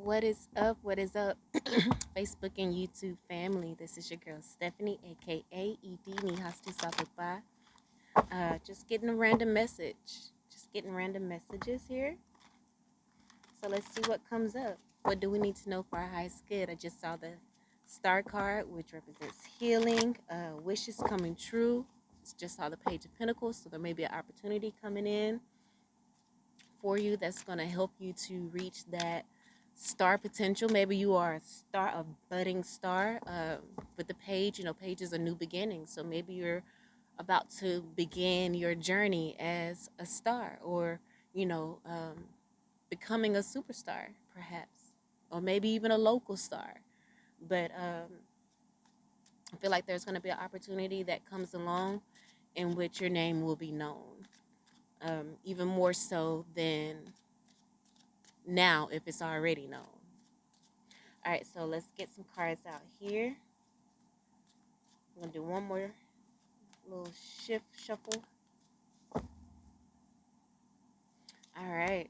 What is up? What is up? Facebook and YouTube family. This is your girl Stephanie, aka ED Nihastu Sabupa. Just getting a random message. Just getting random messages here. So let's see what comes up. What do we need to know for our highest good? I just saw the star card, which represents healing, wishes coming true. Just saw the page of pentacles, so there may be an opportunity coming in for you that's going to help you to reach that star potential. Maybe you are a budding star. With the page, page is a new beginning. So maybe you're about to begin your journey as a star, or you know, um, becoming a superstar, perhaps, or maybe even a local star. But I feel like there's going to be an opportunity that comes along in which your name will be known, even more so than now if it's already known. All right, so let's get some cards out here. I'm gonna do one more little shift shuffle. All right,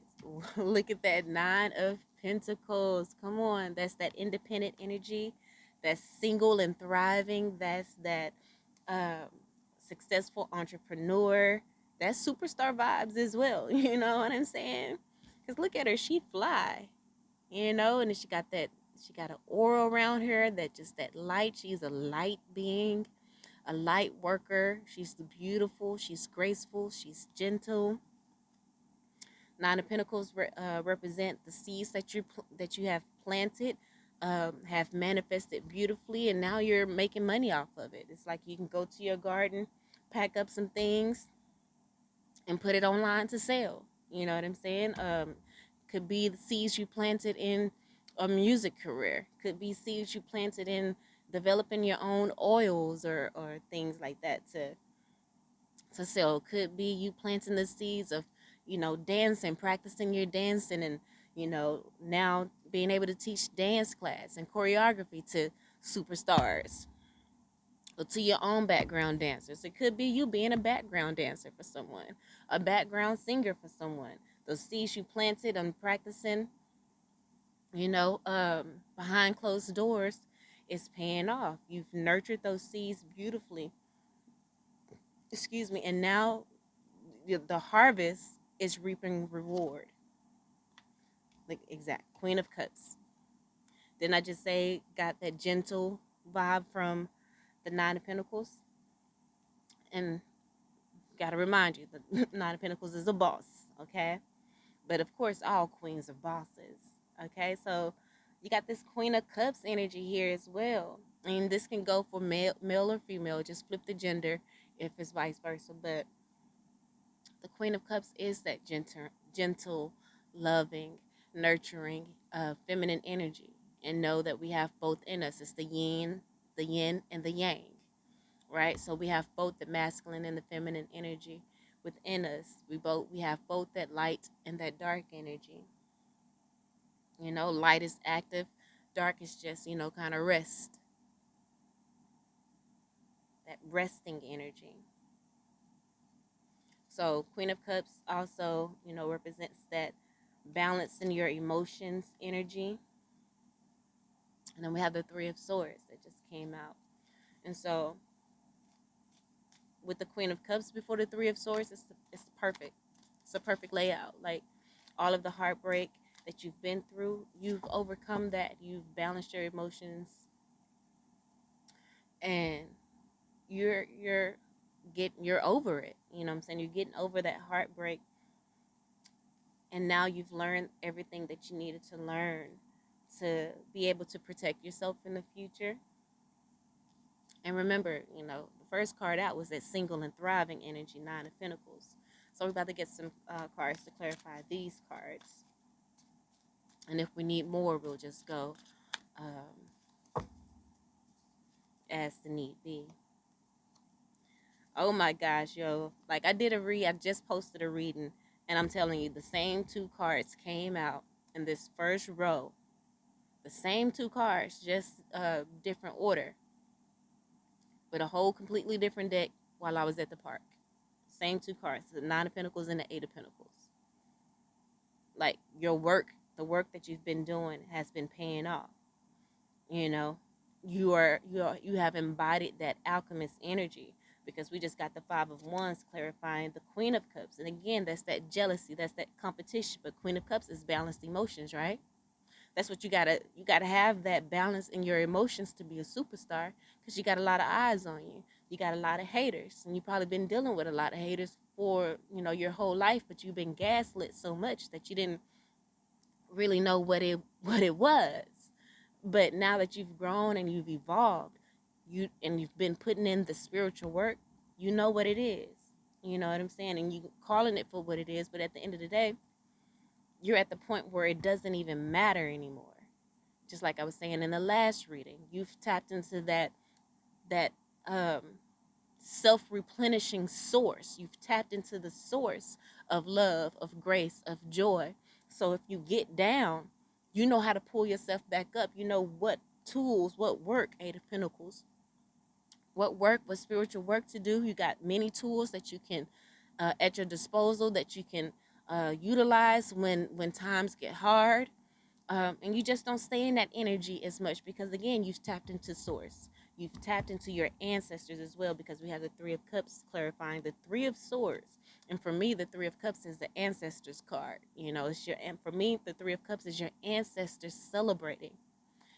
look at that Nine of Pentacles. Come on, that's that independent energy, that's single and thriving. That's that um, successful entrepreneur. That's superstar vibes as well. You know what I'm saying? Because look at her, she fly. And then she got an aura around her, that just that light. She's a light being, a light worker. She's beautiful, she's graceful, she's gentle. Nine of Pentacles represent the seeds that you have planted, have manifested beautifully, and now you're making money off of it. It's like you can go to your garden, pack up some things, and put it online to sell. You know what I'm saying? Could be the seeds you planted in a music career. Could be seeds you planted in developing your own oils or things like that to sell. Could be you planting the seeds of, dancing, practicing your dancing, and now being able to teach dance class and choreography to superstars or to your own background dancers. It could be you being a background dancer for someone, a background singer for someone. Those seeds you planted and practicing, behind closed doors, is paying off. You've nurtured those seeds beautifully. Excuse me. And now the harvest is reaping reward. Like, exact Queen of Cups. Didn't I just say got that gentle vibe from the Nine of Pentacles? And gotta remind you, the Nine of Pentacles is a boss, okay? But of course, all queens are bosses, okay? So you got this Queen of Cups energy here as well. And this can go for male or female. Just flip the gender if it's vice versa. But the Queen of Cups is that gentle, loving, nurturing, feminine energy. And know that we have both in us. It's the yin and the yang, right? So we have both the masculine and the feminine energy within us. We have both that light and that dark energy. Light is active, dark is just, kind of rest, that resting energy. So Queen of Cups also, represents that balance in your emotions energy. And then we have the Three of Swords that just came out. And so with the Queen of Cups before the Three of Swords, it's perfect. It's a perfect layout. Like, all of the heartbreak that you've been through, you've overcome that. You've balanced your emotions, and you're over it. You know what I'm saying? You're getting over that heartbreak, and now you've learned everything that you needed to learn to be able to protect yourself in the future. And remember, the first card out was that single and thriving energy, Nine of Pentacles. So we're about to get some cards to clarify these cards. And if we need more, we'll just go as the need be. Oh my gosh, yo. Like, I just posted a reading, and I'm telling you, the same two cards came out in this first row. The same two cards, just different order, but a whole completely different deck while I was at the park. Same two cards, the Nine of Pentacles and the Eight of Pentacles. Like, your work, the work that you've been doing has been paying off. You know, you have embodied that alchemist energy, because we just got the Five of Wands clarifying the Queen of Cups. And again, that's that jealousy, that's that competition. But Queen of Cups is balanced emotions, right? That's what you gotta have, that balance in your emotions to be a superstar, because you got a lot of eyes on you. You got a lot of haters, and you've probably been dealing with a lot of haters for your whole life, but you've been gaslit so much that you didn't really know what it was. But now that you've grown and you've evolved, you've been putting in the spiritual work, you know what it is. You know what I'm saying? And you calling it for what it is, but at the end of the day, you're at the point where it doesn't even matter anymore. Just like I was saying in the last reading, you've tapped into that um self-replenishing source. You've tapped into the source of love, of grace, of joy. So if you get down, you know how to pull yourself back up. You know what tools, what work, Eight of Pentacles, what work, what spiritual work to do. You got many tools that you can at your disposal, that you can utilize when times get hard. And you just don't stay in that energy as much, because again, you've tapped into source. You've tapped into your ancestors as well, because we have the Three of Cups clarifying the Three of Swords. And for me, the Three of Cups is the ancestors card. It's and for me, the Three of Cups is your ancestors celebrating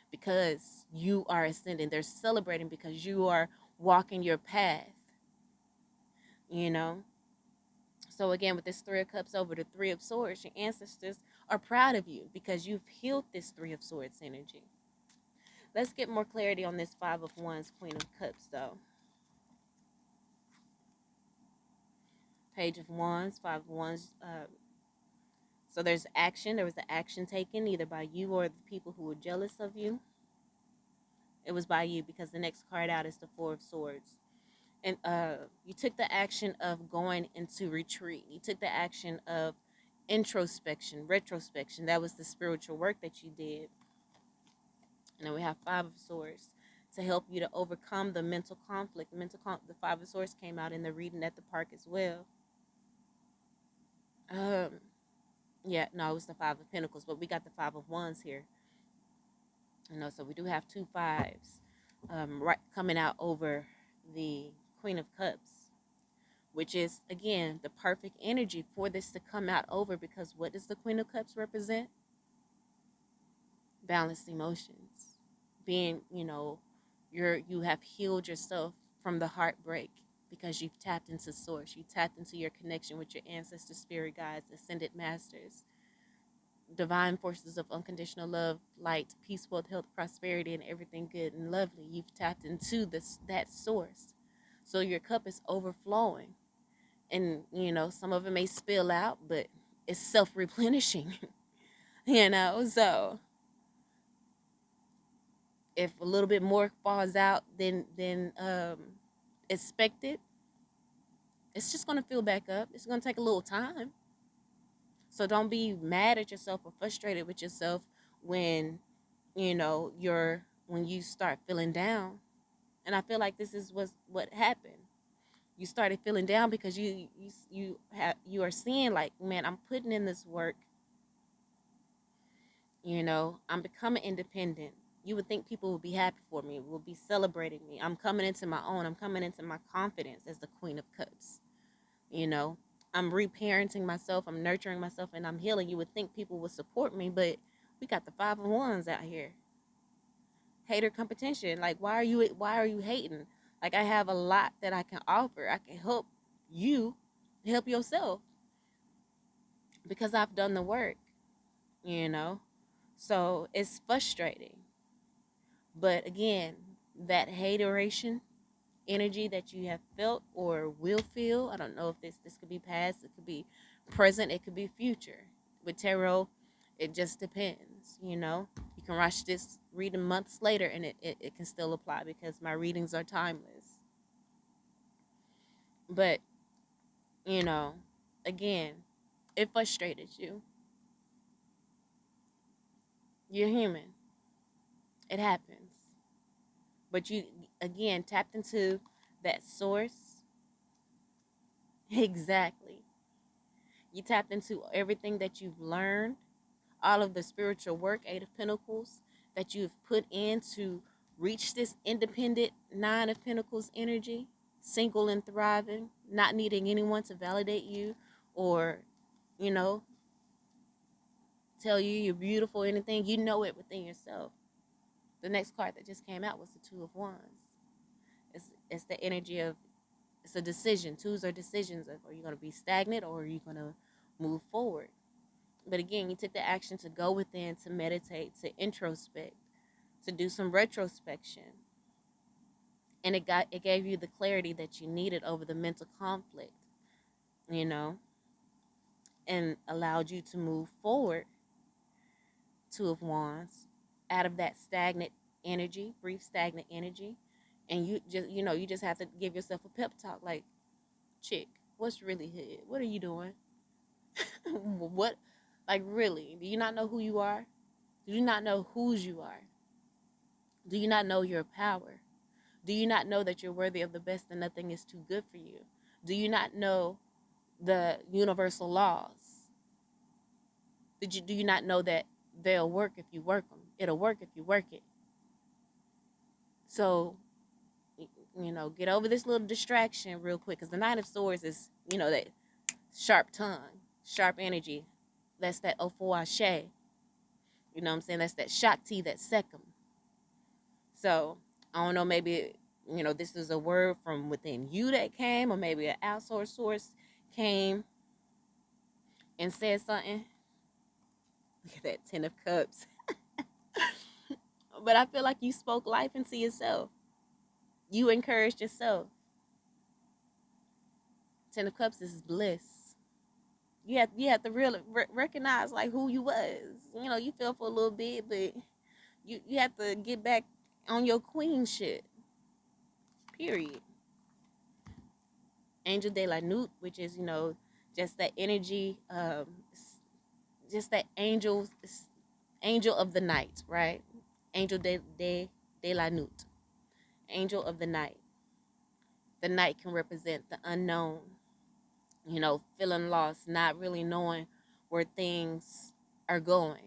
because you are ascending. They're celebrating because you are walking your path, you know. So again, with this Three of Cups over the Three of Swords, your ancestors are proud of you because you've healed this Three of Swords energy. Let's get more clarity on this Five of Wands, Queen of Cups, though. Page of Wands, Five of Wands. So there's action. There was an action taken either by you or the people who were jealous of you. It was by you, because the next card out is the Four of Swords. And you took the action of going into retreat. You took the action of introspection, retrospection. That was the spiritual work that you did. And then we have Five of Swords to help you to overcome the mental conflict. The Five of Swords came out in the reading at the park as well. Yeah, no, it was the Five of Pentacles, but we got the Five of Wands here. So we do have two fives right coming out over the Queen of Cups, which is, again, the perfect energy for this to come out over, because what does the Queen of Cups represent? Balanced emotions. Being, you have healed yourself from the heartbreak because you've tapped into source. You tapped into your connection with your ancestors, spirit guides, ascended masters, divine forces of unconditional love, light, peace, wealth, health, prosperity, and everything good and lovely. You've tapped into that source. So your cup is overflowing. And, some of it may spill out, but it's self-replenishing, So if a little bit more falls out than expected, it's just going to fill back up. It's going to take a little time. So don't be mad at yourself or frustrated with yourself when, when you start feeling down. And I feel like this is what happened. You started feeling down because you are seeing, like, man, I'm putting in this work. I'm becoming independent. You would think people would be happy for me, would be celebrating me. I'm coming into my own. I'm coming into my confidence as the Queen of Cups. I'm reparenting myself. I'm nurturing myself, and I'm healing. You would think people would support me, but we got the Five of Wands out here. Hater competition. Like, why are you hating? Like, I have a lot that I can offer. I can help you help yourself because I've done the work. So it's frustrating. But again, that hateration energy that you have felt or will feel, I don't know if this could be past, it could be present, it could be future. With tarot, it just depends. You can watch this reading months later and it can still apply because my readings are timeless. But, again, it frustrated you. You're human. It happens. But you, again, tapped into that source. Exactly. You tapped into everything that you've learned, all of the spiritual work, Eight of Pentacles, that you've put in to reach this independent Nine of Pentacles energy, single and thriving, not needing anyone to validate you or, you know, tell you you're beautiful or anything. You know it within yourself. The next card that just came out was the Two of Wands. It's the energy of, it's a decision. Twos are decisions of, are you going to be stagnant or are you going to move forward? But again, you took the action to go within, to meditate, to introspect, to do some retrospection. And it gave you the clarity that you needed over the mental conflict, you know, and allowed you to move forward. Two of Wands, out of that stagnant energy, brief stagnant energy. And you just, you just have to give yourself a pep talk like, chick, what's really good? What are you doing? What, like, really? Do you not know who you are? Do you not know whose you are? Do you not know your power? Do you not know that you're worthy of the best and nothing is too good for you? Do you not know the universal laws? Do you not know that they'll work if you work them? It'll work if you work it. So, get over this little distraction real quick, because the Nine of Swords is, that sharp tongue, sharp energy. That's that Ofuashe. You know what I'm saying? That's that Shakti, that Sekhem. So, I don't know, maybe, this is a word from within you that came, or maybe an outsourced source came and said something. Look at that Ten of Cups. But I feel like you spoke life into yourself. You encouraged yourself. Ten of Cups is bliss. You have to really recognize like who you was. You fell for a little bit, but you have to get back on your queen shit. Period. Angel de la Nut, which is just that energy, just that angel of the night, right? Angel de la Nut, angel of the night. The night can represent the unknown, feeling lost, not really knowing where things are going,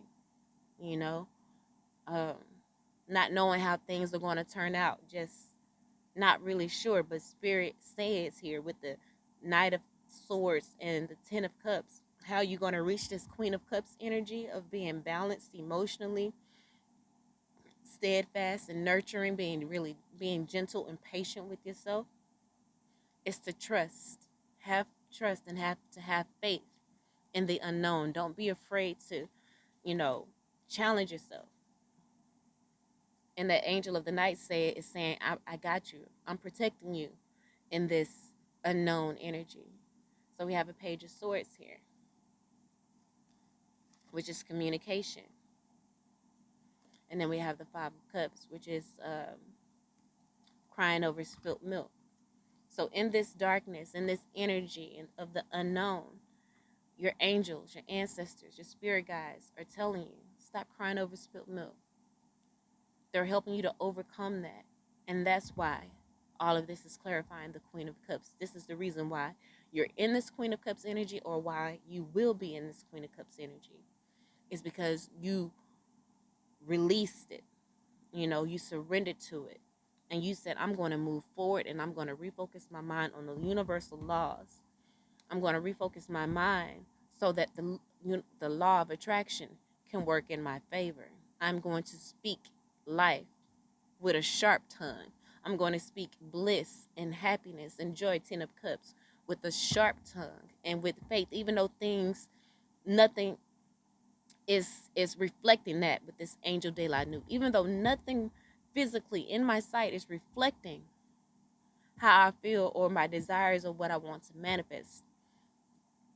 you know, um, not knowing how things are going to turn out, just not really sure. But Spirit says here with the Knight of Swords and the Ten of Cups, how you going to reach this Queen of Cups energy of being balanced emotionally, steadfast and nurturing, being gentle and patient with yourself, is to trust. Have trust and have to have faith in the unknown. Don't be afraid to, challenge yourself. And that angel of the night is saying, I got you. I'm protecting you in this unknown energy. So we have a Page of Swords here, which is communication. And then we have the Five of Cups, which is crying over spilt milk. So in this darkness, in this energy of the unknown, your angels, your ancestors, your spirit guides are telling you, stop crying over spilt milk. They're helping you to overcome that. And that's why all of this is clarifying the Queen of Cups. This is the reason why you're in this Queen of Cups energy, or why you will be in this Queen of Cups energy, is because you released it. You surrendered to it. And you said, I'm going to move forward and I'm going to refocus my mind on the universal laws. I'm going to refocus my mind so that the law of attraction can work in my favor. I'm going to speak life with a sharp tongue. I'm going to speak bliss and happiness and joy, Ten of Cups, with a sharp tongue and with faith, even though nothing is reflecting that with this angel de la Nut. Even though nothing physically in my sight is reflecting how I feel or my desires or what I want to manifest,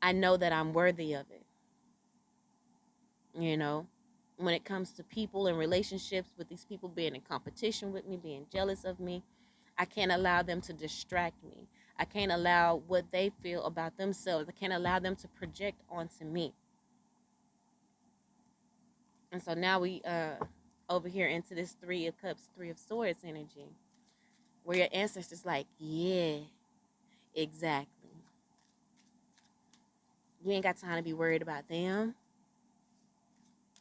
I know that I'm worthy of it. When it comes to people and relationships, with these people being in competition with me, being jealous of me, I can't allow them to distract me. I can't allow what they feel about themselves. I can't allow them to project onto me. And so now we over here into this Three of Cups, Three of Swords energy, where your ancestors like, yeah, exactly. You ain't got time to be worried about them.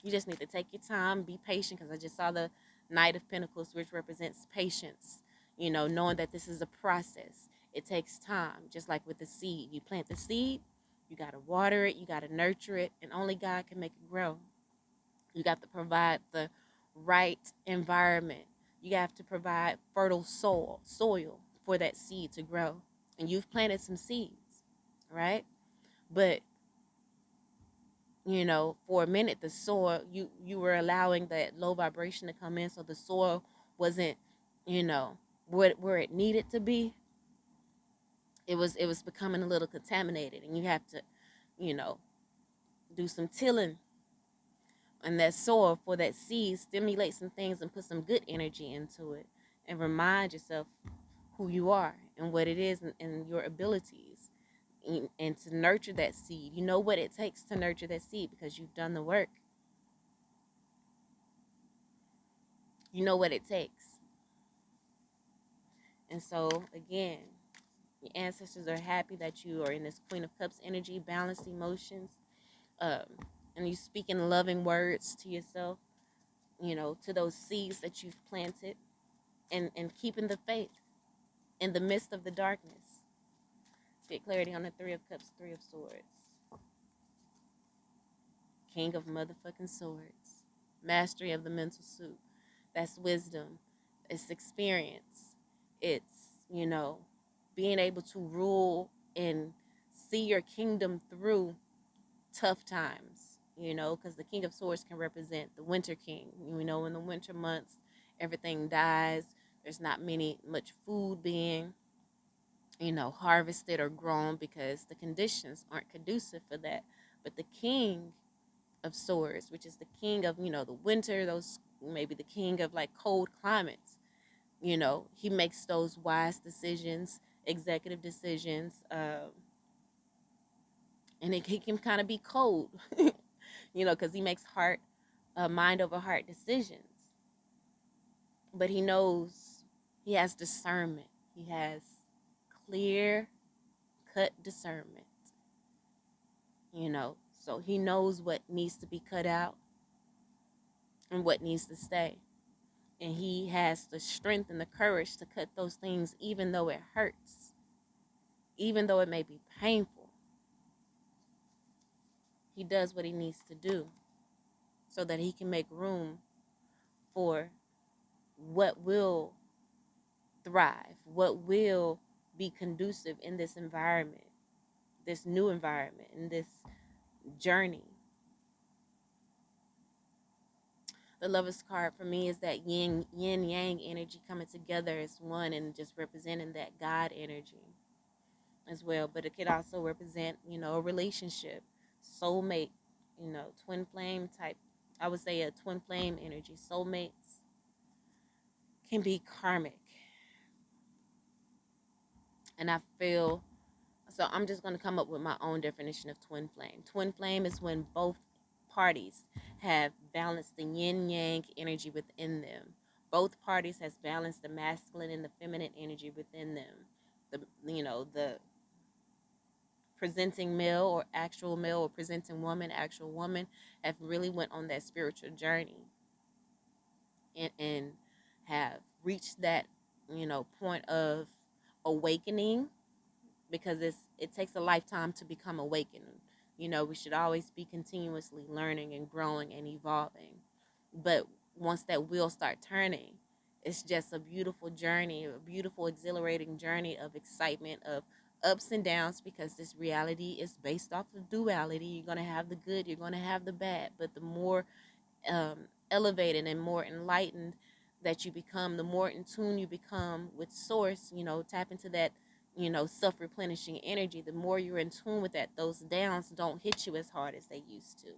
You just need to take your time, be patient, because I just saw the Knight of Pentacles, which represents patience. Knowing that this is a process. It takes time, just like with the seed. You plant the seed, you got to water it, you got to nurture it, and only God can make it grow. You got to provide the right environment. You have to provide fertile soil for that seed to grow. And you've planted some seeds, right? But for a minute the soil, you were allowing that low vibration to come in, so the soil wasn't, you know, where it needed to be. It was becoming a little contaminated, and you have to, you know, do some tilling and that soil for that seed, stimulate some things and put some good energy into it, and remind yourself who you are and what it is, and your abilities, and to nurture that seed. You know what it takes to nurture that seed because you've done the work. You know what it takes. And so again, your ancestors are happy that you are in this Queen of Cups energy, balanced emotions, um, and you speaking loving words to yourself, to those seeds that you've planted, and keeping the faith in the midst of the darkness. Get clarity on the Three of Cups, Three of Swords. King of motherfucking swords. Mastery of the mental suit. That's wisdom. It's experience. It's, being able to rule and see your kingdom through tough times, because the King of Swords can represent the Winter King. In the winter months, everything dies. There's not much food being, harvested or grown because the conditions aren't conducive for that. But the King of Swords, which is the king of, the winter, those maybe the king of like cold climates, he makes those wise decisions, executive decisions, and he can kind of be cold, because he makes mind over heart decisions. But he knows, he has discernment. He has clear cut discernment, so he knows what needs to be cut out and what needs to stay. And he has the strength and the courage to cut those things, even though it hurts, even though it may be painful. He does what he needs to do so that he can make room for what will thrive, what will be conducive in this environment, this new environment, in this journey. The Lover's card for me is that yin yang energy coming together as one and just representing that God energy as well. But it could also represent, a relationship, soulmate, twin flame type. I would say a twin flame energy. Soulmates can be karmic. And I feel, so I'm just going to come up with my own definition of twin flame. Twin flame is when both parties have balanced the yin yang energy within them. Both parties has balanced the masculine and the feminine energy within them. The presenting male or actual male, or presenting woman, actual woman, have really went on that spiritual journey, and have reached that, point of awakening, because it takes a lifetime to become awakened. We should always be continuously learning and growing and evolving. But once that wheel start turning, it's just a beautiful journey, a beautiful, exhilarating journey of excitement, of ups and downs, because this reality is based off of duality. You're going to have the good, you're going to have the bad. But the more elevated and more enlightened that you become, the more in tune you become with source, tap into that, self-replenishing energy. The more you're in tune with that, those downs don't hit you as hard as they used to.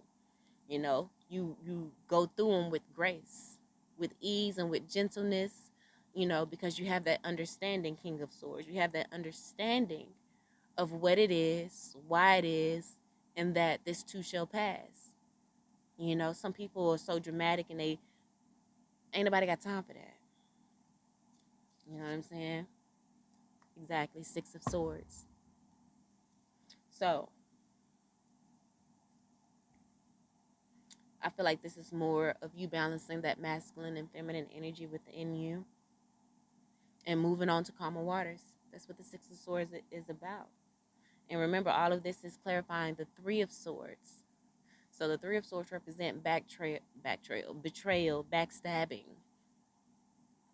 You go through them with grace, with ease, and with gentleness, because you have that understanding, King of Swords. You have that understanding of what it is, why it is, and that this too shall pass. Some people are so dramatic, and they ain't nobody got time for that. You know what I'm saying? Exactly. Six of Swords. So I feel like this is more of you balancing that masculine and feminine energy within you and moving on to calmer waters. That's what the Six of Swords is about. And remember, all of this is clarifying the Three of Swords. So the Three of Swords represent betrayal, backstabbing,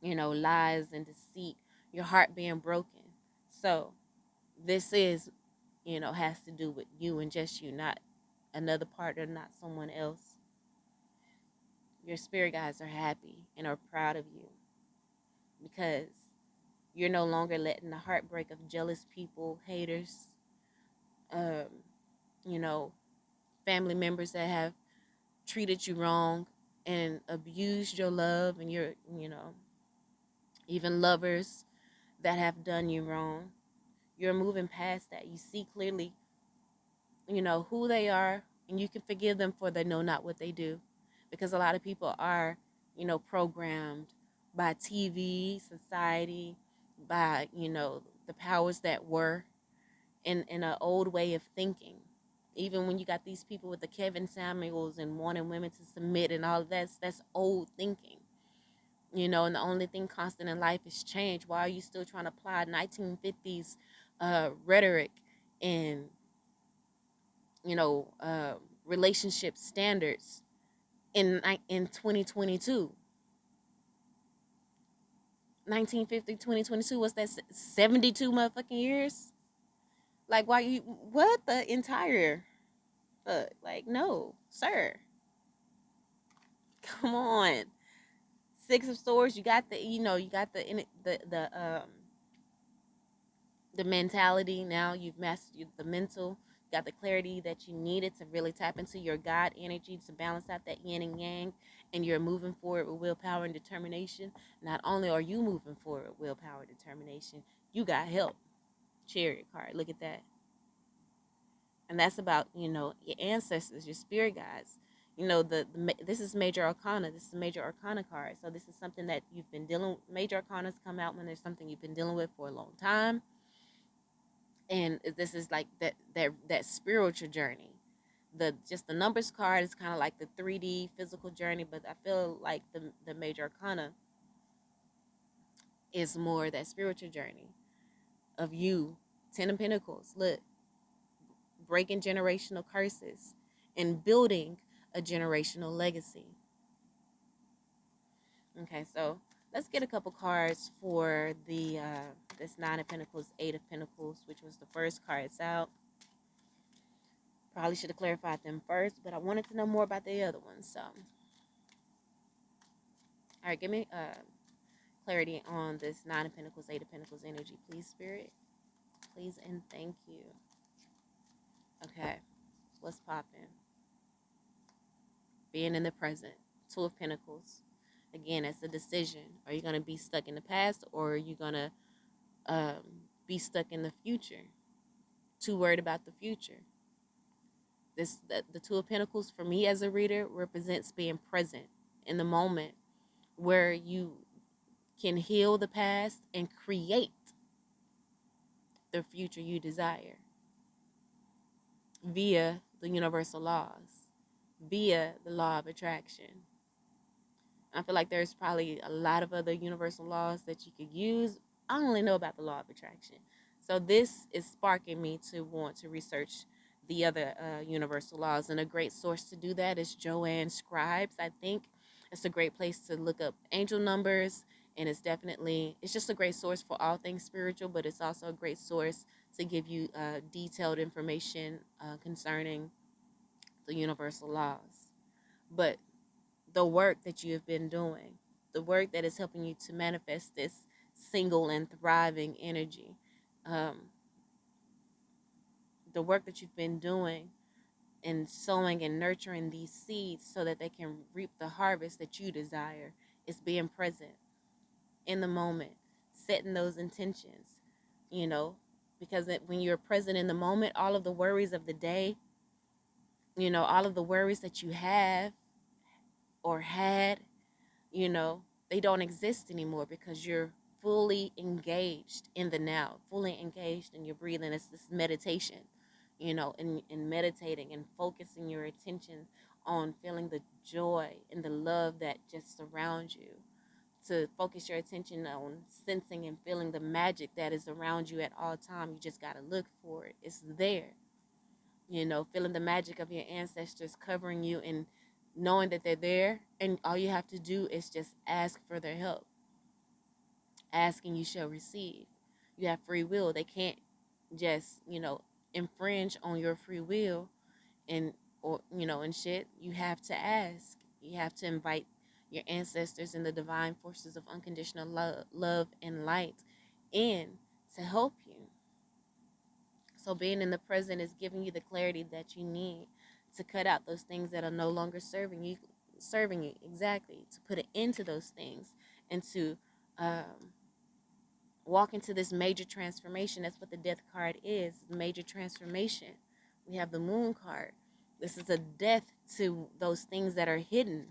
lies and deceit, your heart being broken. So this is, has to do with you and just you, not another partner, not someone else. Your spirit guides are happy and are proud of you because you're no longer letting the heartbreak of jealous people, haters, um, you know, family members that have treated you wrong and abused your love, and even lovers that have done you wrong. You're moving past that. You see clearly, who they are, and you can forgive them for they know not what they do. Because a lot of people are, programmed by TV, society, by, the powers that were in an old way of thinking. Even when you got these people with the Kevin Samuels and wanting women to submit and all of that's old thinking. And the only thing constant in life is change. Why are you still trying to apply 1950s rhetoric and relationship standards in 2022? 1950, 2022, what's that, 72 motherfucking years? Like, why you, what the entire fuck? Like, no, sir. Come on. Six of Swords, you got the mentality. Now you've mastered the mental, got the clarity that you needed to really tap into your God energy to balance out that yin and yang, and you're moving forward with willpower and determination. Not only are you moving forward with willpower and determination, you got help. Chariot card, look at that. And that's about, your ancestors, your spirit guides. This is major arcana. This is a major arcana card. So this is something that you've been dealing with. Major arcanas come out when there's something you've been dealing with for a long time, and this is like that spiritual journey. The numbers card is kind of like the 3D physical journey, but I feel like the major arcana is more that spiritual journey of you. 10 of Pentacles, look, breaking generational curses and building a generational legacy. Okay, so let's get a couple cards for the this 9 of Pentacles, 8 of Pentacles, which was the first cards out. Probably should have clarified them first, but I wanted to know more about the other ones. So, all right, give me clarity on this 9 of Pentacles, 8 of Pentacles energy, please, Spirit. Please and thank you. Okay, what's popping? Being in the present. 2 of Pentacles. Again, it's a decision. Are you going to be stuck in the past, or are you going to be stuck in the future? Too worried about the future. The 2 of Pentacles for me as a reader represents being present in the moment, where you can heal the past and create the future you desire via the universal laws, via the law of attraction. I feel like there's probably a lot of other universal laws that you could use. I only know about the law of attraction. So this is sparking me to want to research the other universal laws. And a great source to do that is Joanne Scribes. I think it's a great place to look up angel numbers. And it's just a great source for all things spiritual, but it's also a great source to give you detailed information concerning the universal laws. But the work that you have been doing, the work that is helping you to manifest this single and thriving energy, um, the work that you've been doing in sowing and nurturing these seeds so that they can reap the harvest that you desire, is being present in the moment, setting those intentions, you know, because when you're present in the moment, all of the worries of the day, all of the worries that you have or had, you know, they don't exist anymore because you're fully engaged in the now, fully engaged in your breathing. It's this meditation, in meditating and focusing your attention on feeling the joy and the love that just surrounds you, to focus your attention on sensing and feeling the magic that is around you at all time. You just got to look for it. It's there. Feeling the magic of your ancestors covering you and knowing that they're there. And all you have to do is just ask for their help. Ask and you shall receive. You have free will. They can't just, infringe on your free will and shit. You have to ask. You have to invite your ancestors and the divine forces of unconditional love and light in to help you. So being in the present is giving you the clarity that you need to cut out those things that are no longer serving you exactly, to put an end to those things and to walk into this major transformation. That's what the death card is, major transformation. We have the moon card. This is a death to those things that are hidden.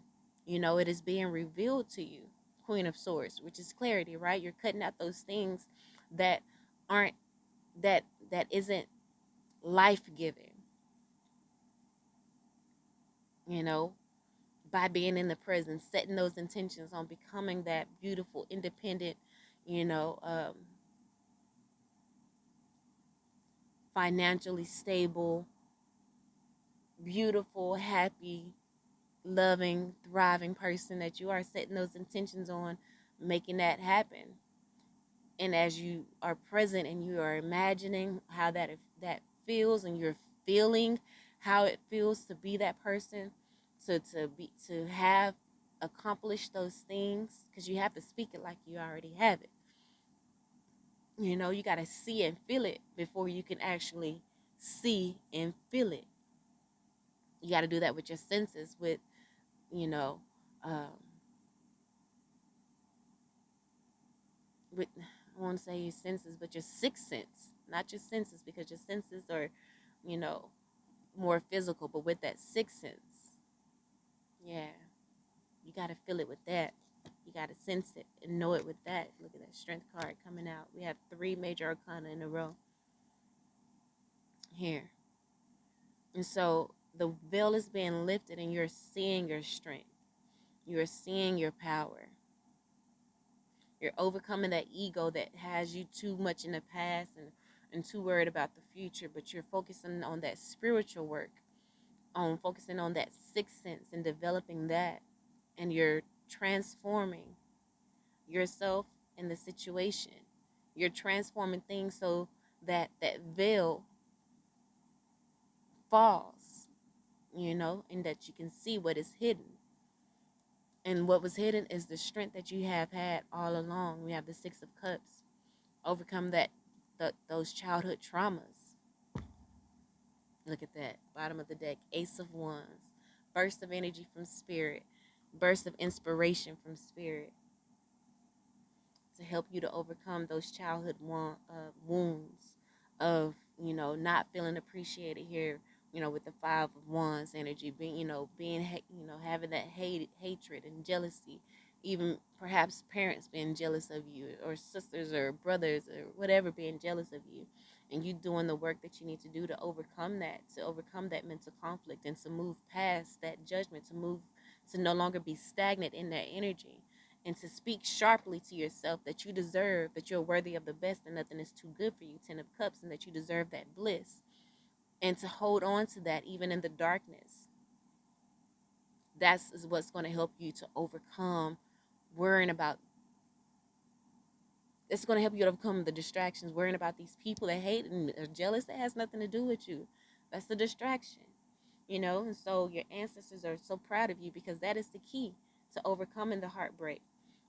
It is being revealed to you. Queen of Swords, which is clarity, right? You're cutting out those things that aren't that isn't life-giving, by being in the present, setting those intentions on becoming that beautiful, independent, you know, um, financially stable, beautiful, happy, loving, thriving person that you are, setting those intentions on making that happen. And as you are present and you are imagining how that feels, and you're feeling how it feels to be that person, to have accomplished those things, because you have to speak it like you already have it. You got to see and feel it before you can actually see and feel it. You got to do that with your senses, with you know um, with, I want to say your senses, but your sixth sense, not your senses, because your senses are, you know, more physical, but with that sixth sense, yeah, you got to feel it with that. You got to sense it and know it with that. Look at that strength card coming out. We have 3 major arcana in a row here. And so the veil is being lifted and you're seeing your strength. You're seeing your power. You're overcoming that ego that has you too much in the past and too worried about the future, but you're focusing on that spiritual work, on focusing on that sixth sense and developing that. And you're transforming yourself in the situation. You're transforming things so that that veil falls, and that you can see what is hidden. And what was hidden is the strength that you have had all along. We have the Six of Cups. Overcome those childhood traumas. Look at that. Bottom of the deck. Ace of Wands. Burst of energy from spirit. Burst of inspiration from spirit. To help you to overcome those childhood wounds of, not feeling appreciated here, with the Five of Wands energy, having that hatred and jealousy, even perhaps parents being jealous of you, or sisters or brothers or whatever being jealous of you, and you doing the work that you need to do to overcome that mental conflict, and to move past that judgment, to no longer be stagnant in that energy, and to speak sharply to yourself that you deserve, that you're worthy of the best and nothing is too good for you, 10 of Cups, and that you deserve that bliss, and to hold on to that even in the darkness. That's is what's going to help you to overcome worrying about. It's going to help you to overcome the distractions, worrying about these people that hate and are jealous. That has nothing to do with you. That's the distraction, and so your ancestors are so proud of you, because that is the key to overcoming the heartbreak.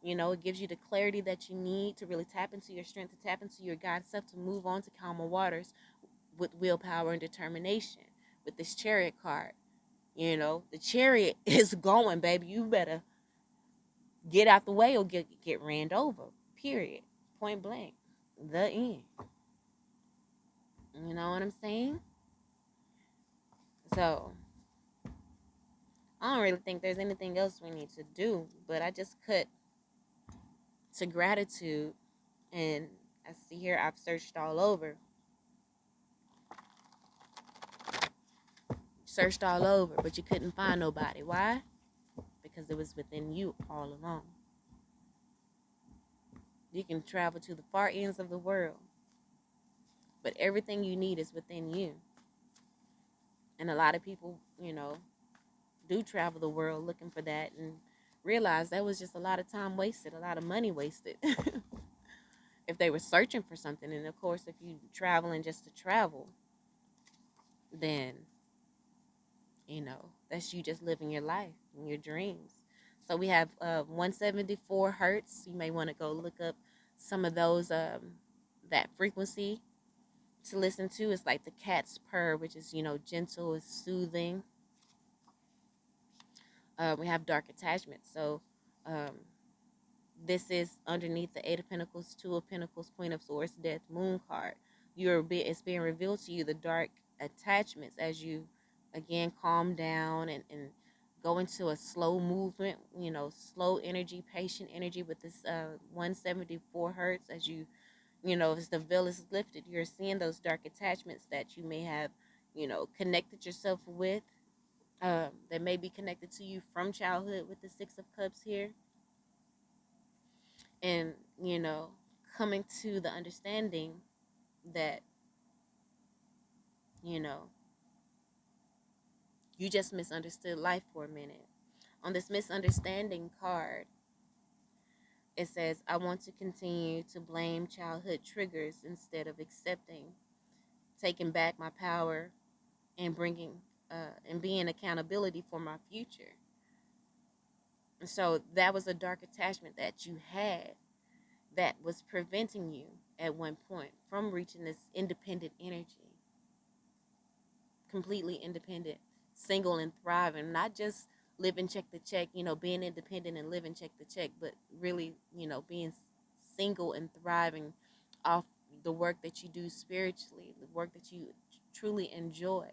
It gives you the clarity that you need to really tap into your strength, to tap into your God self, to move on to calmer waters with willpower and determination. With this Chariot card, the chariot is going, baby. You better get out the way or get ran over. Period. Point blank. The end. You know what I'm saying? So I don't really think there's anything else we need to do, but I just cut to gratitude, and I see here I've searched all over. searched all over, but you couldn't find nobody. Why? Because it was within you all along. You can travel to the far ends of the world, but everything you need is within you. And a lot of people, do travel the world looking for that and realize that was just a lot of time wasted, a lot of money wasted. If they were searching for something, and of course, if you traveling just to travel, then that's you just living your life and your dreams. So we have 174 hertz. You may want to go look up some of those, that frequency to listen to. Is like the cat's purr, which is gentle, is soothing. We have dark attachment. So um, this is underneath the Eight of Pentacles, Two of Pentacles, Queen of Swords, Death, Moon card. It's being revealed to you the dark attachments as you again calm down and go into a slow movement, slow energy, patient energy with this 174 hertz. As as the veil is lifted, you're seeing those dark attachments that you may have, connected yourself with, that may be connected to you from childhood with the Six of Cups here. And coming to the understanding that you know you just misunderstood life for a minute. On this misunderstanding card, it says, I want to continue to blame childhood triggers instead of accepting, taking back my power, and bringing and being accountability for my future. And so that was a dark attachment that you had that was preventing you at one point from reaching this independent energy, completely independent, single and thriving, not just living check to check, being independent and living check to check, but really, being single and thriving off the work that you do spiritually, the work that you truly enjoy.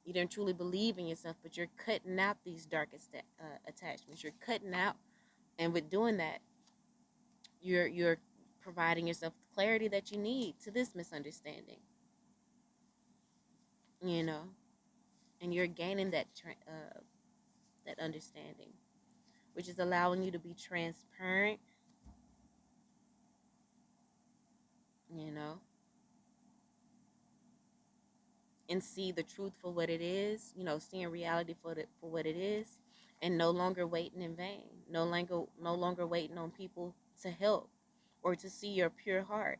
You don't truly believe in yourself, but you're cutting out these darkest attachments. You're cutting out, and with doing that, you're providing yourself the clarity that you need to this misunderstanding. You know, and you're gaining that understanding, which is allowing you to be transparent, you know, and see the truth for what it is, seeing reality for what it is, and no longer waiting in vain, no longer waiting on people to help or to see your pure heart,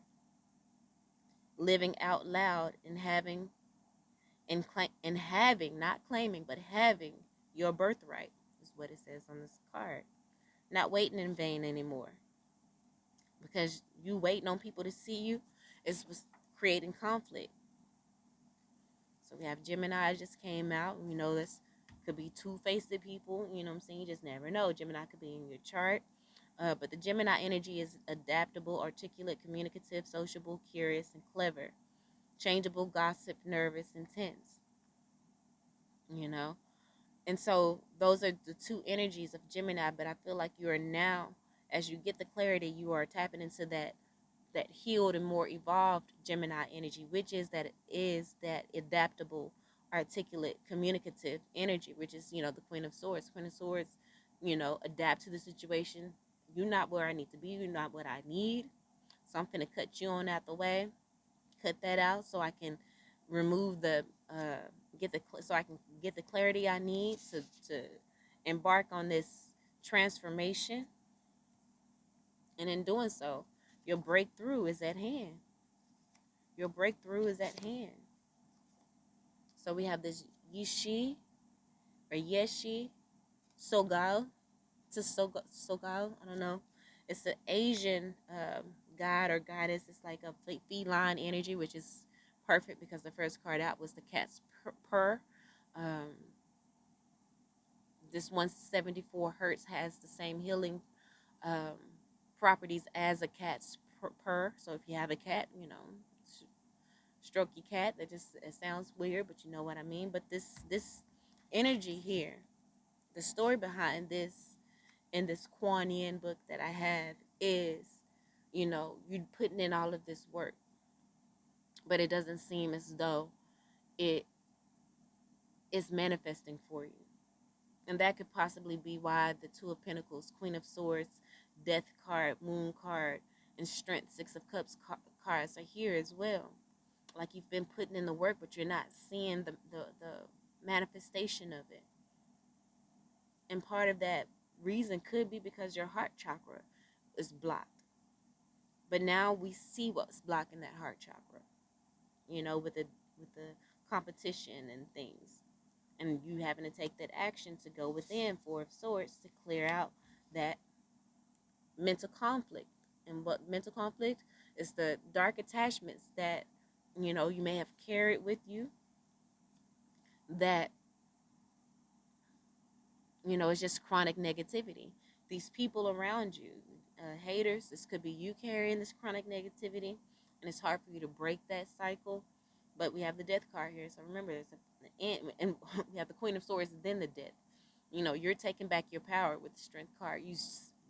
living out loud and having and having, not claiming, but having your birthright is what it says on this card. Not waiting in vain anymore, because you waiting on people to see you is creating conflict. So we have Gemini just came out. This could be two-faced people. You know what I'm saying? You just never know. Gemini could be in your chart. But the Gemini energy is adaptable, articulate, communicative, sociable, curious, and clever. Changeable, gossip, nervous, intense. You know? And so those are the two energies of Gemini. But I feel like you are now, as you get the clarity, you are tapping into that healed and more evolved Gemini energy, which is that adaptable, articulate, communicative energy, which is the Queen of Swords. Queen of Swords, adapt to the situation. You're not where I need to be. You're not what I need. So I'm gonna cut you on out the way. Cut that out so I can remove the so I can get the clarity I need to embark on this transformation. And in doing so, your breakthrough is at hand. Your breakthrough is at hand. So we have this Yishi or Yeshi Sogal. Sogal. I don't know. It's an Asian god or goddess. It's like a feline energy, which is perfect because the first card out was the cat's purr. Um, this 174 hertz has the same healing um, properties as a cat's purr. So if you have a cat, stroke your cat. It sounds weird, but you know what I mean. But this energy here, the story behind this in this Kuan Yin book that I have is, you putting in all of this work, but it doesn't seem as though it is manifesting for you. And that could possibly be why the Two of Pentacles, Queen of Swords, Death card, Moon card, and Strength, Six of Cups cards are here as well. Like you've been putting in the work, but you're not seeing the manifestation of it. And part of that reason could be because your heart chakra is blocked. But now we see what's blocking that heart chakra, with the competition and things. And you having to take that action to go within, Four of Swords, to clear out that mental conflict. And what mental conflict is? The dark attachments that you may have carried with you, that it's just chronic negativity. These people around you, haters, this could be you carrying this chronic negativity, and it's hard for you to break that cycle. But we have the Death card here, so remember, there's and we have the Queen of Swords, then the Death. You're taking back your power with the Strength card.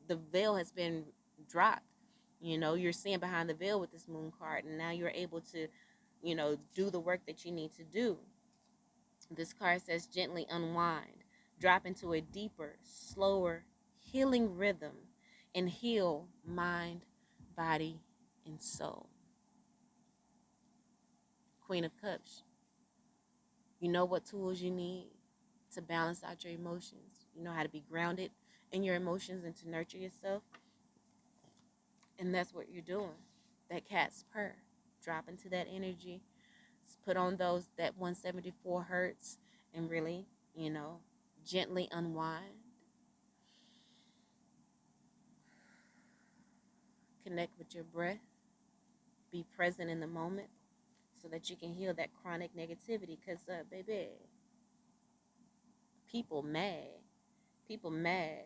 The veil has been dropped. You're seeing behind the veil with this Moon card, and now you're able to, do the work that you need to do. This card says gently unwind, drop into a deeper, slower, healing rhythm, and heal mind, body, and soul. Queen of Cups, you know what tools you need to balance out your emotions. You know how to be grounded in your emotions and to nurture yourself. And that's what you're doing. That cat's purr. Drop into that energy. Put on that 174 hertz and really, gently unwind. Connect with your breath. Be present in the moment so that you can heal that chronic negativity. Because, baby, people mad. People mad.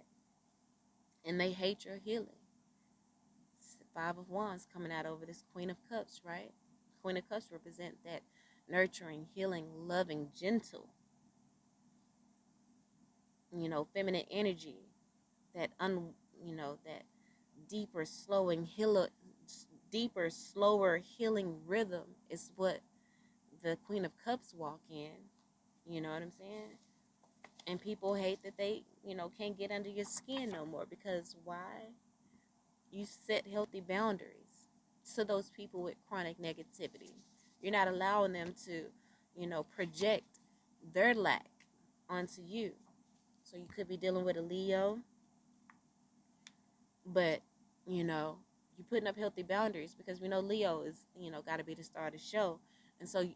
And they hate your healing. Five of Wands coming out over this Queen of Cups, right? Queen of Cups represent that nurturing, healing, loving, gentle, feminine energy, that deeper, deeper, slower healing rhythm is what the Queen of Cups walk in. You know what I'm saying? And people hate that they, can't get under your skin no more, because why? You set healthy boundaries to those people with chronic negativity. You're not allowing them to, project their lack onto you. So you could be dealing with a Leo, but, you're putting up healthy boundaries, because we know Leo is, got to be the star of the show. And so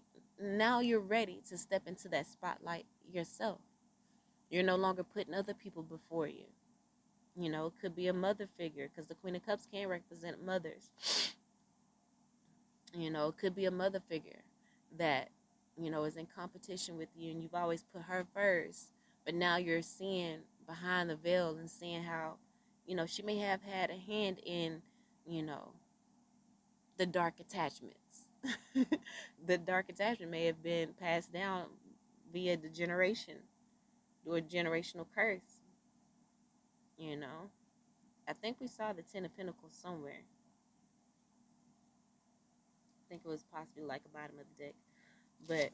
now you're ready to step into that spotlight yourself. You're no longer putting other people before you. It could be a mother figure, because the Queen of Cups can represent mothers. It could be a mother figure that, is in competition with you, and you've always put her first. But now you're seeing behind the veil and seeing how, she may have had a hand in, the dark attachments. The dark attachment may have been passed down via the generation, through a generational curse. I think we saw the Ten of Pentacles somewhere. I think it was possibly like a bottom of the deck. But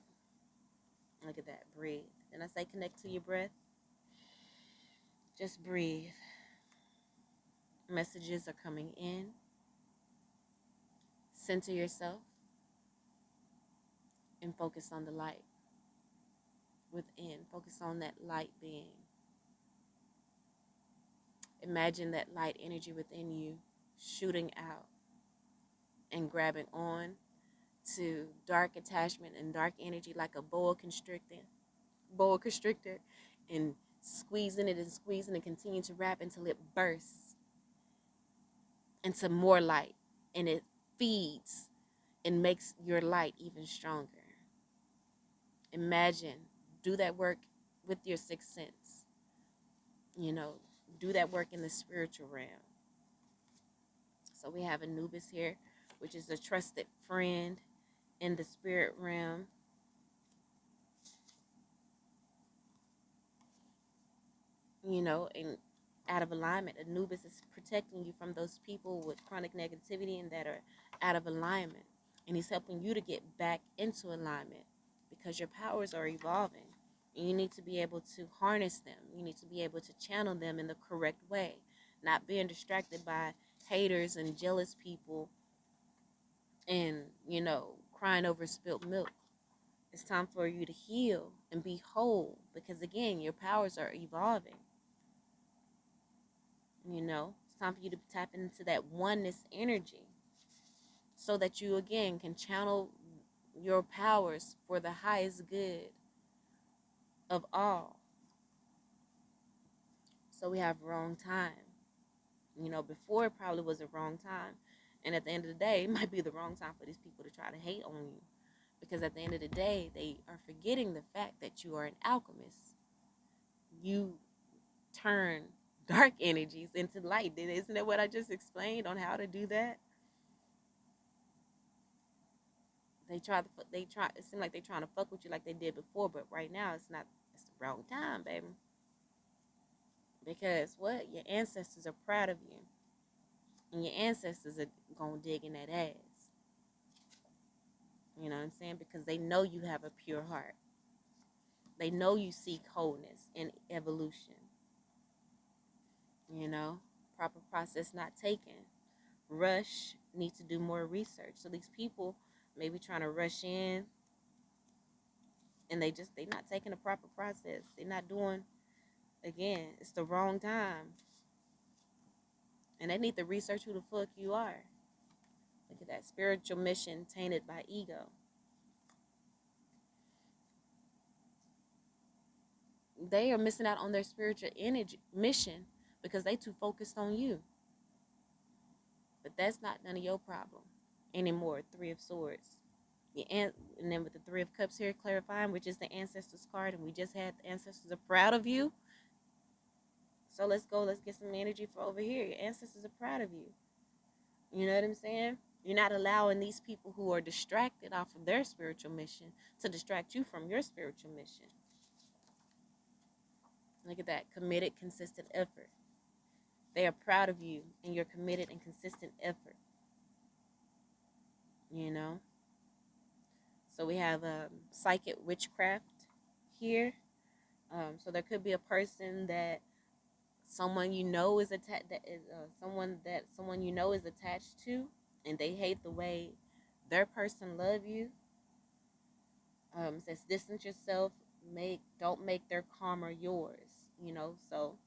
look at that. Breathe. And I say connect to your breath. Just breathe. Messages are coming in. Center yourself and focus on the light within. Focus on that light being. Imagine that light energy within you shooting out and grabbing on to dark attachment and dark energy like a boa constrictor, and squeezing it and squeezing and continue to wrap until it bursts into more light, and it feeds and makes your light even stronger. Imagine, do that work with your sixth sense. Do that work in the spiritual realm. So we have Anubis here, which is a trusted friend in the spirit realm. And out of alignment. Anubis is protecting you from those people with chronic negativity and that are out of alignment. And he's helping you to get back into alignment, because your powers are evolving. And you need to be able to harness them. You need to be able to channel them in the correct way, not being distracted by haters and jealous people and, crying over spilled milk. It's time for you to heal and be whole because, again, your powers are evolving. It's time for you to tap into that oneness energy so that you, again, can channel your powers for the highest good of all. So we have wrong time. Before it probably was a wrong time. And at the end of the day, it might be the wrong time for these people to try to hate on you. Because at the end of the day, they are forgetting the fact that you are an alchemist. You turn dark energies into light. Isn't that what I just explained on how to do that? It seems like they're trying to fuck with you like they did before, but right now it's not, it's the wrong time, baby. Because what? Your ancestors are proud of you. And your ancestors are gonna dig in that ass. You know what I'm saying? Because they know you have a pure heart. They know you seek wholeness and evolution. Proper process not taken. Rush, need to do more research. So these people may be trying to rush in and they not taking the proper process. They're not doing, again, it's the wrong time. And they need to research who the fuck you are. Look at that spiritual mission tainted by ego. They are missing out on their spiritual energy mission because they too focused on you. But that's not none of your problem anymore. Three of Swords. And then with the Three of Cups here clarifying, which is the Ancestors card, and we just had the Ancestors are proud of you. So let's go. Let's get some energy for over here. Your ancestors are proud of you. You know what I'm saying? You're not allowing these people who are distracted off of their spiritual mission to distract you from your spiritual mission. Look at that. Committed, consistent effort. They are proud of you and your committed and consistent effort. So we have psychic witchcraft here. So there could be a person that someone you know is attached, that is someone you know is attached to, and they hate the way their person love you. Says distance yourself, don't make their karma yours. So,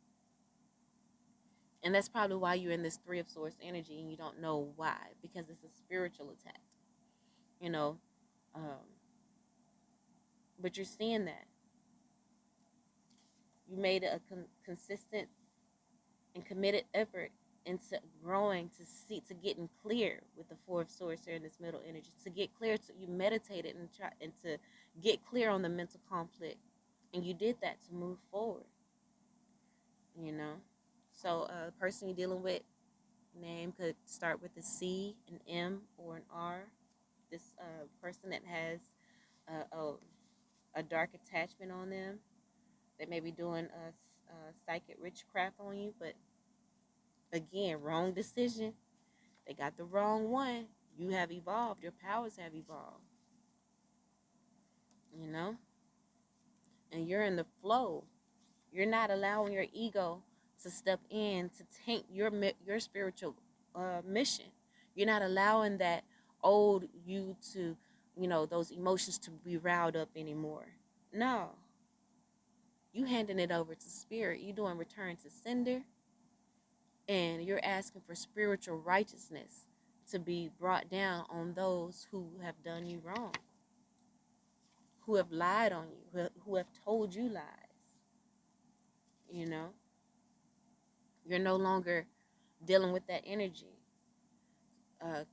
and that's probably why you're in this Three of Swords energy and you don't know why, because it's a spiritual attack. Um, but you're seeing that you made a consistent and committed effort into growing to getting clear with the Four of Swords here in this middle energy, to get clear, to you meditated and to get clear on the mental conflict, and you did that to move forward. So the person you're dealing with, name could start with a C, an M, or an R. This person that has a dark attachment on them, they may be doing a psychic witchcraft on you, but again, wrong decision. They got the wrong one. You have evolved. Your powers have evolved. And you're in the flow. You're not allowing your ego to step in to taint your spiritual mission. You're not allowing that old you to, those emotions to be riled up anymore. No. You handing it over to spirit. You doing return to sender. And you're asking for spiritual righteousness to be brought down on those who have done you wrong, who have lied on you, who have told you lies. You're no longer dealing with that energy.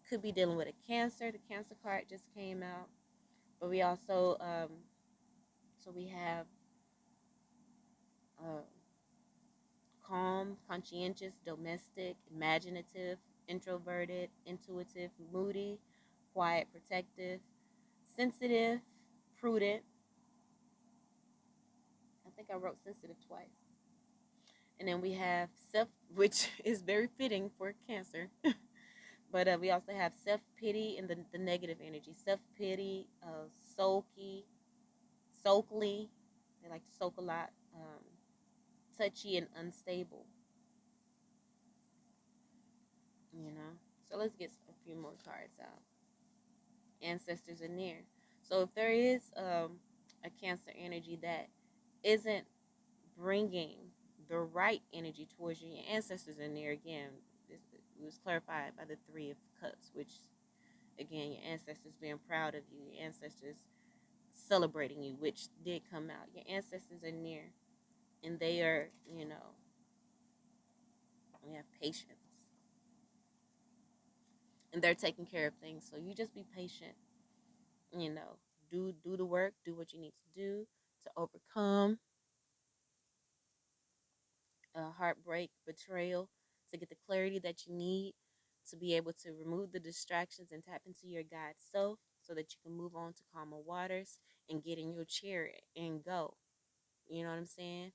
Could be dealing with a Cancer. The Cancer card just came out. But we also, so we have calm, conscientious, domestic, imaginative, introverted, intuitive, moody, quiet, protective, sensitive, prudent. I think I wrote sensitive twice. And then we have self, which is very fitting for Cancer. But we also have self-pity and the negative energy. Self-pity, sulky, They like to soak a lot. Touchy and unstable, you know. So let's get a few more cards out. Ancestors are near. So if there is a Cancer energy that isn't bringing the right energy towards you, your ancestors are near again. It was clarified by the Three of Cups, which again, your ancestors being proud of you, your ancestors celebrating you, which did come out. Your ancestors are near, and they are, we have patience, and they're taking care of things. So you just be patient, you know, do the work, do what you need to do to overcome heartbreak, betrayal, to get the clarity that you need to be able to remove the distractions and tap into your God self so that you can move on to calmer waters and get in your chair and go. You know what I'm saying?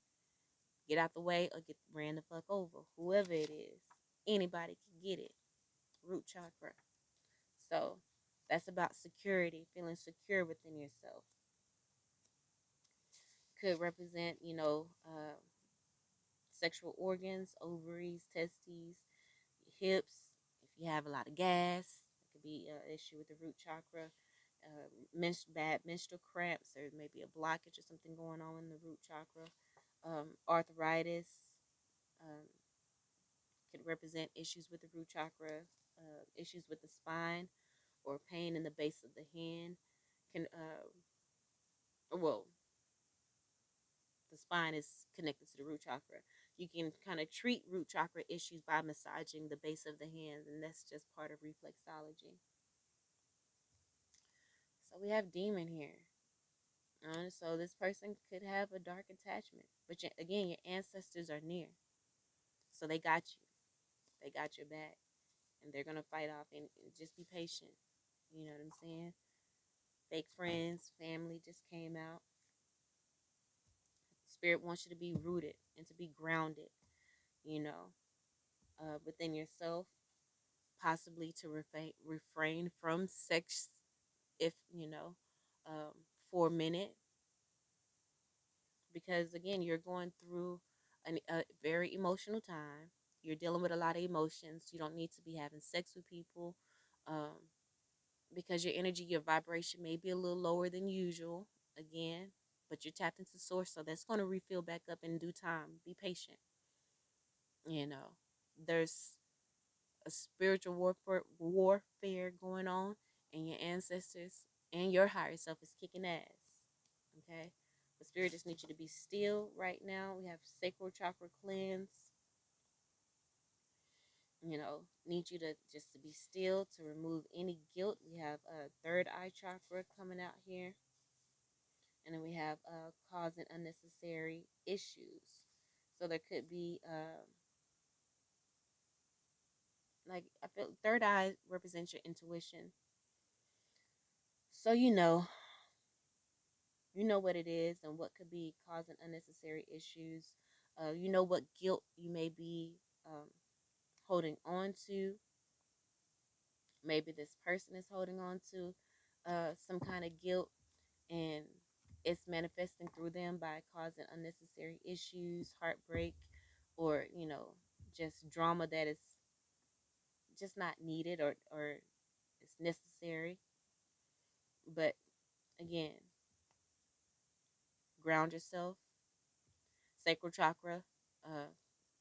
Get out the way or get ran the fuck over. Whoever it is, anybody can get it. Root chakra. So that's about security, feeling secure within yourself. Could represent, sexual organs, ovaries, testes, hips. If you have a lot of gas, it could be an issue with the root chakra. Bad menstrual cramps, or maybe a blockage or something going on in the root chakra. Arthritis um, could represent issues with the root chakra, issues with the spine, or pain in the base of the hand. Can well, the spine is connected to the root chakra. You can kind of treat root chakra issues by massaging the base of the hands, and that's just part of reflexology. So we have demon here. So this person could have a dark attachment, but again, your ancestors are near, so they got you. They got your back, and they're gonna fight off. And just be patient. You know what I'm saying? Fake friends, family just came out. Spirit wants you to be rooted and to be grounded. You know, within yourself, possibly to refrain from sex if um, for a minute, because again, you're going through a very emotional time. You're dealing with a lot of emotions. You don't need to be having sex with people, um, because your energy, your vibration may be a little lower than usual again, but you're tapped into source, so that's going to refill back up in due time. Be patient. You know, there's a spiritual warfare going on, and your ancestors and your higher self is kicking ass. Okay, the spirit just needs you to be still right now. We have sacral chakra cleanse. Need you to just to be still to remove any guilt. We have a third eye chakra coming out here, and then we have causing unnecessary issues. So there could be like, I feel third eye represents your intuition. So you know what it is and what could be causing unnecessary issues. You know what guilt you may be holding on to. Maybe this person is holding on to some kind of guilt, and it's manifesting through them by causing unnecessary issues, heartbreak, or just drama that is just not needed, or it's necessary. But again, ground yourself. Sacral chakra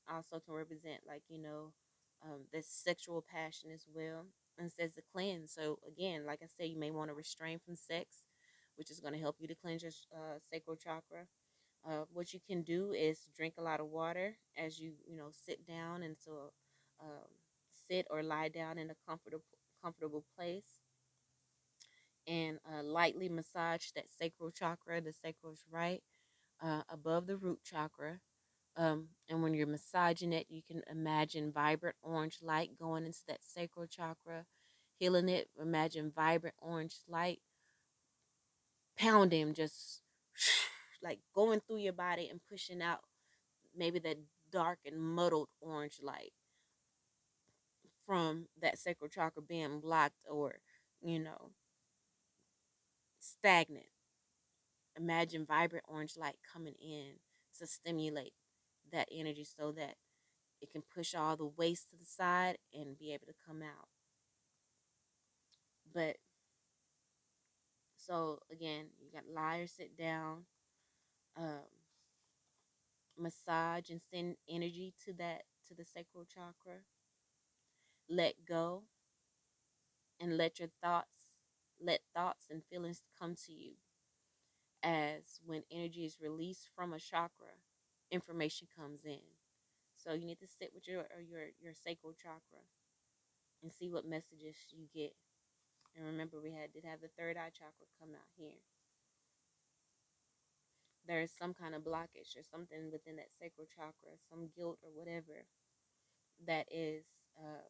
also can represent, like, this sexual passion as well, and says to cleanse. So again, like I said, you may want to restrain from sex, which is going to help you to cleanse your sacral chakra. What you can do is drink a lot of water as sit down into sit or lie down in a comfortable place, and lightly massage that sacral chakra. The sacral is right above the root chakra. And when you're massaging it, you can imagine vibrant orange light going into that sacral chakra, healing it. Imagine vibrant orange light pounding, just like going through your body and pushing out maybe that dark and muddled orange light from that sacral chakra being blocked, or, you know, stagnant. Imagine vibrant orange light coming in to stimulate that energy so that it can push all the waste to the side and be able to come out. But so again, you got liar, sit down, um, massage and send energy to that, to the sacral chakra. Let go and let thoughts and feelings come to you, as when energy is released from a chakra, information comes in. So you need to sit with your sacral chakra and see what messages you get. And remember, we did have the third eye chakra come out here. There is some kind of blockage or something within that sacral chakra, some guilt or whatever that is um,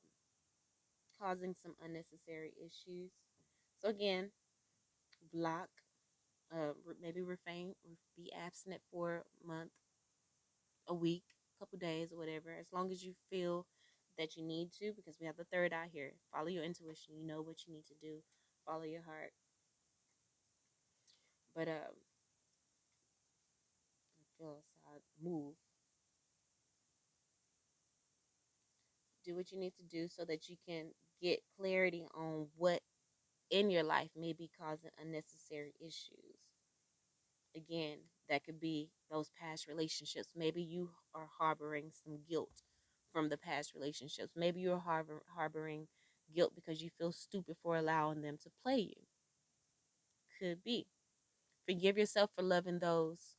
causing some unnecessary issues. So again, block, maybe refrain, be abstinent for a month, a week, a couple days, or whatever, as long as you feel that you need to, because we have the third eye here. Follow your intuition. You know what you need to do. Follow your heart. But I feel so move. Do what you need to do so that you can get clarity on what in your life may be causing unnecessary issues. Again, that could be those past relationships. Maybe you are harboring some guilt from the past relationships. Maybe you're harboring guilt because you feel stupid for allowing them to play you. Could be. Forgive yourself for loving those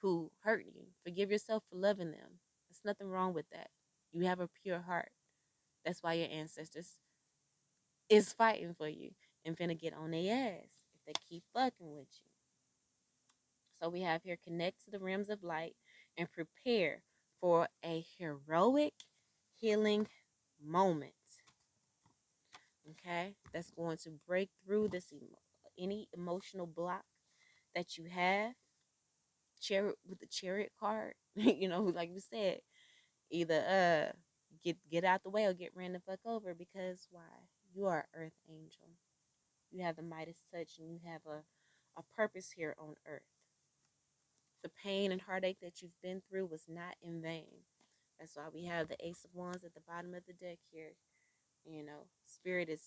who hurt you. Forgive yourself for loving them. There's nothing wrong with that. You have a pure heart. That's why your ancestors is fighting for you and finna get on their ass if they keep fucking with you. So we have here, connect to the realms of light and prepare for a heroic healing moment. Okay, that's going to break through any emotional block that you have. Chariot with the chariot card, like we said, either get out the way or get ran the fuck over, because why? You are an earth angel. You have the Midas touch, and you have a purpose here on earth. The pain and heartache that you've been through was not in vain. That's why we have the Ace of Wands at the bottom of the deck here. Spirit is,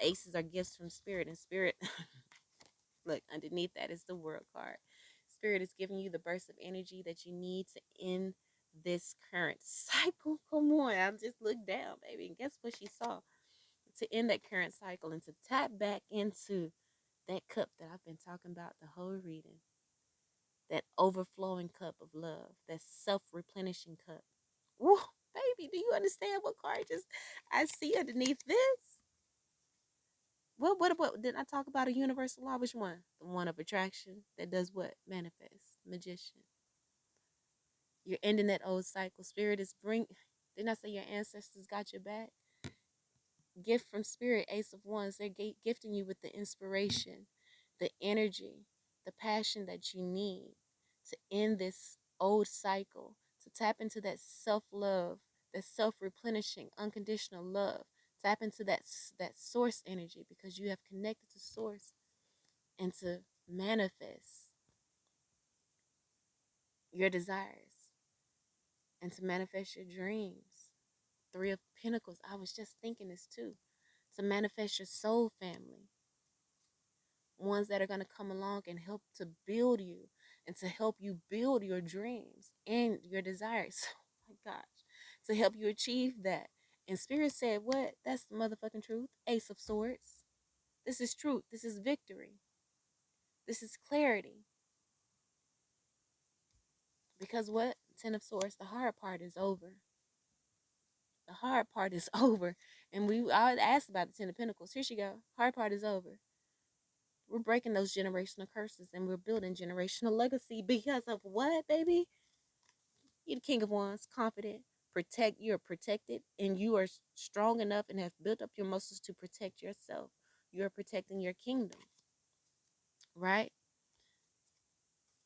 aces are gifts from spirit, and spirit, look, underneath that is the world card. Spirit is giving you the burst of energy that you need to end this current cycle. Come on, I'm just looked down, baby. And guess what she saw? To end that current cycle and to tap back into that cup that I've been talking about the whole reading. That overflowing cup of love, that self-replenishing cup. Woo, baby, do you understand what card just I see underneath this? What did I talk about a universal law? Which one? The one of attraction that does what? Manifest. Magician. You're ending that old cycle. Spirit is didn't I say your ancestors got your back? Gift from spirit, Ace of Wands. They're gifting you with the inspiration, the energy, the passion that you need to end this old cycle, to tap into that self-love, that self-replenishing unconditional love. Tap into that source energy, because you have connected to source, and to manifest your desires and to manifest your dreams. Three of Pentacles. I was just thinking this too. To manifest your soul family, ones that are going to come along and help to build you and to help you build your dreams and your desires. Oh my gosh. To help you achieve that. And Spirit said, what? That's the motherfucking truth. Ace of Swords. This is truth. This is victory. This is clarity. Because what? Ten of Swords, the hard part is over. The hard part is over. And I asked about the Ten of Pentacles. Here she go. Hard part is over. We're breaking those generational curses and we're building generational legacy because of what, baby? You're the King of Wands, confident, you're protected, and you are strong enough and have built up your muscles to protect yourself. You're protecting your kingdom, right?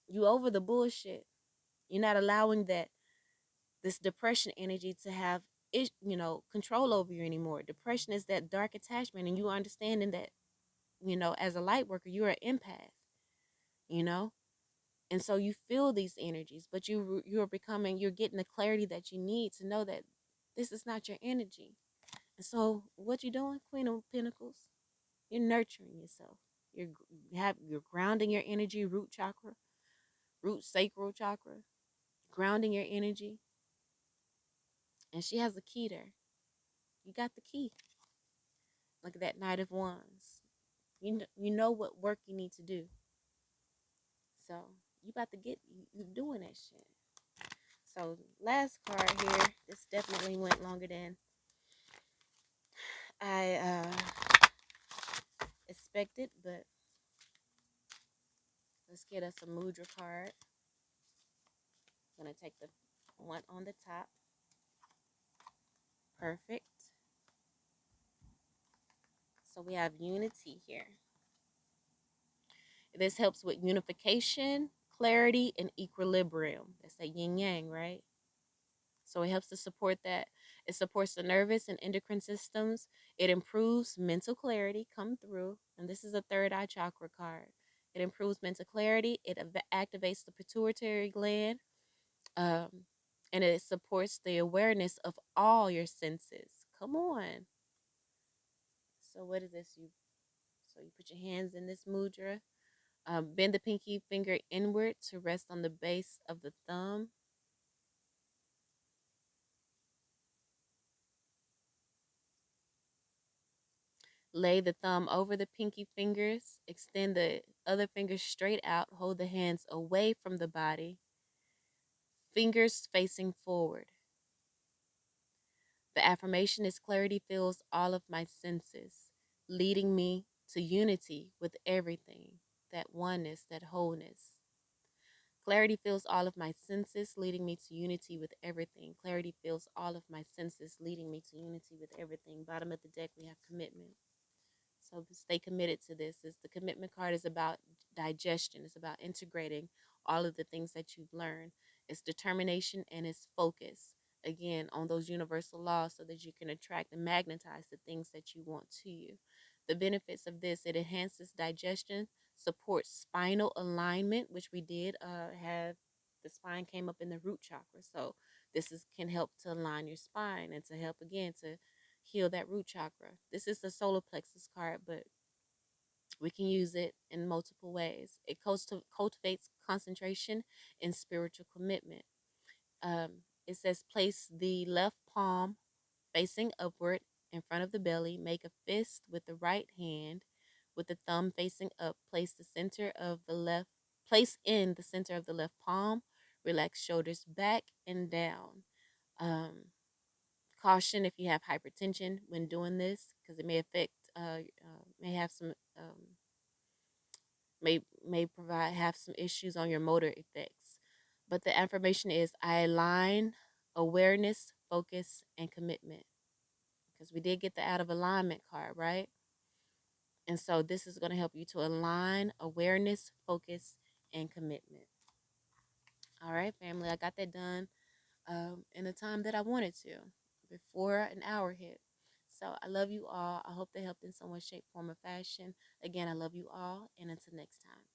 You over the bullshit. You're not allowing this depression energy to have control over you anymore. Depression is that dark attachment, and you understanding that, as a light worker, you're an empath. you know? And so you feel these energies, but you're getting the clarity that you need to know that this is not your energy. And so what you doing, Queen of Pentacles? You're nurturing yourself. You're grounding your energy, root chakra, root sacral chakra, grounding your energy. And she has a key there. You got the key. Look at that Knight of Wands. You know what work you need to do. So you about to get you doing that shit. So last card here. This definitely went longer than I expected, but let's get us a mudra card. I'm gonna take the one on the top. Perfect. So we have unity here. This helps with unification, clarity, and equilibrium. That's that yin yang, right? So it helps to support that. It supports the nervous and endocrine systems. It improves mental clarity, come through. And this is a third eye chakra card. It improves mental clarity. It activates the pituitary gland. Um, and it supports the awareness of all your senses. Come on. So what is this? You put your hands in this mudra. Bend the pinky finger inward to rest on the base of the thumb. Lay the thumb over the pinky fingers. Extend the other fingers straight out. Hold the hands away from the body. Fingers facing forward. The affirmation is clarity fills all of my senses, leading me to unity with everything, that oneness, that wholeness. Clarity fills all of my senses, leading me to unity with everything. Clarity fills all of my senses, leading me to unity with everything. Bottom of the deck, we have commitment. So stay committed to this. The commitment card is about digestion. It's about integrating all of the things that you've learned. It's determination and it's focus. Again, on those universal laws so that you can attract and magnetize the things that you want to you. The benefits of this, it enhances digestion, supports spinal alignment, which we did have the spine came up in the root chakra. So this is can help to align your spine and to help again to heal that root chakra. This is the solar plexus card, but we can use it in multiple ways. It cultivates concentration and spiritual commitment. It says place the left palm facing upward in front of the belly. Make a fist with the right hand, with the thumb facing up. Place in the center of the left palm. Relax shoulders back and down. Um, Caution if you have hypertension when doing this because it may affect may have some may provide have some issues on your motor effects. But the affirmation is I align awareness, focus, and commitment. Because we did get the out of alignment card, right? And so this is going to help you to align awareness, focus, and commitment. All right, family, I got that done in the time that I wanted to before an hour hit. So I love you all. I hope they helped in some way, shape, form, or fashion. Again, I love you all, and until next time.